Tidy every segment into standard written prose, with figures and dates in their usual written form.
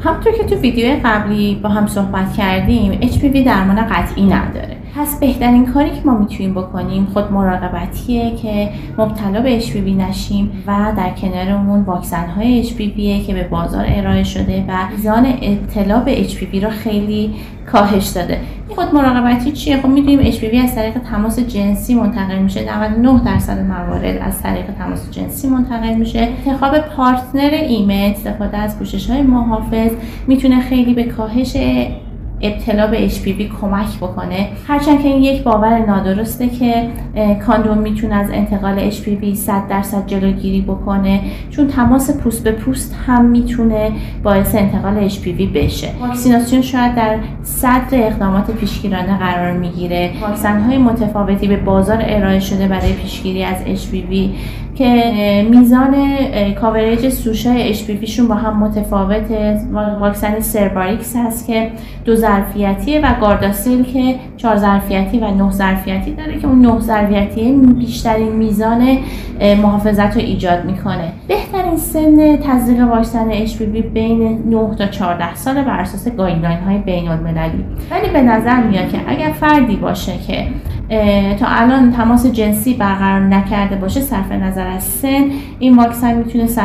همونطور که تو ویدیو قبلی با هم صحبت کردیم HPV درمان قطعی نداره. پس بهترین کاری که ما میتونیم بکنیم خود مراقبتیه که مبتلا به HPV نشیم و در کنارمون واکسن های HPV که به بازار ارائه شده و میزان ابتلا به HPV رو خیلی کاهش داده. خود مراقبتی چیه؟ خب میدونیم HPV از طریق تماس جنسی منتقل میشه. 99% موارد از طریق تماس جنسی منتقل میشه. انتخاب پارتنر ایمن، استفاده از پوشش‌های محافظ میتونه خیلی به کاهش ابتلا به HPV کمک بکنه. هرچند که این یک باور نادرسته که کاندوم میتونه از انتقال HPV 100% جلوگیری بکنه، چون تماس پوست به پوست هم میتونه باعث انتقال HPV بشه. واکسیناسیون شاید در صدر اقدامات پیشگیرانه قرار میگیره. واکسن های متفاوتی به بازار ارائه شده برای پیشگیری از HPV که میزان کاورج سوشای HPV شون با هم متفاوته. واکسن سرباریکس هست که 2 ظرفیتیه و گارداسیل که 4 ظرفیتی و 9 ظرفیتی داره که اون 9 ظرفیتی بیشترین میزان محافظت رو ایجاد میکنه. بهترین سن تزریق واکسن HPV بین 9 تا 14 سال بر اساس گایدلاین های بین المللی. ولی به نظر میاد که اگر فردی باشه که تا الان تماس جنسی برقرار نکرده باشه، صرف نظر از سن، این واکسن میتونه 100%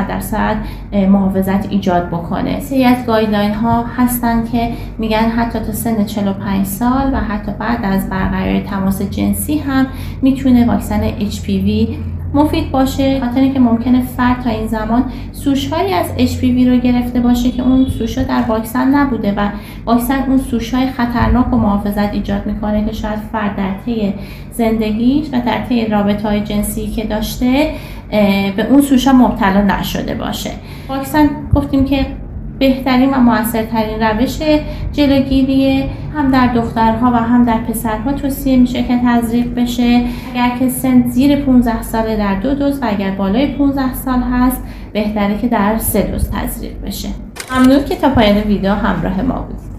محافظت ایجاد بکنه. سری از گایدلاین ها هستن که میگن حتی تا سن 45 سال و حتی بعد از برقراری تماس جنسی هم میتونه واکسن HPV مفید باشه، خاطر اینکه ممکنه فرد تا این زمان سوش‌هایی از HPV رو گرفته باشه که اون سوش‌ها در واکسن نبوده و واکسن اون سوش‌های خطرناک و محافظت ایجاد میکنه که شاید فرد در طی زندگیش و در طی رابطه‌های جنسی که داشته به اون سوش‌ها مبتلا نشده باشه. واکسن گفتیم که بهترین و موثرترین روش جلوگیری هم در دخترها و هم در پسرها توصیه میشه که تزریق بشه. اگر که سن زیر 15 ساله در 2 دوز و اگر بالای 15 سال هست بهتره که در 3 دوز تزریق بشه. ممنون که تا پایان ویدیو همراه ما بودید.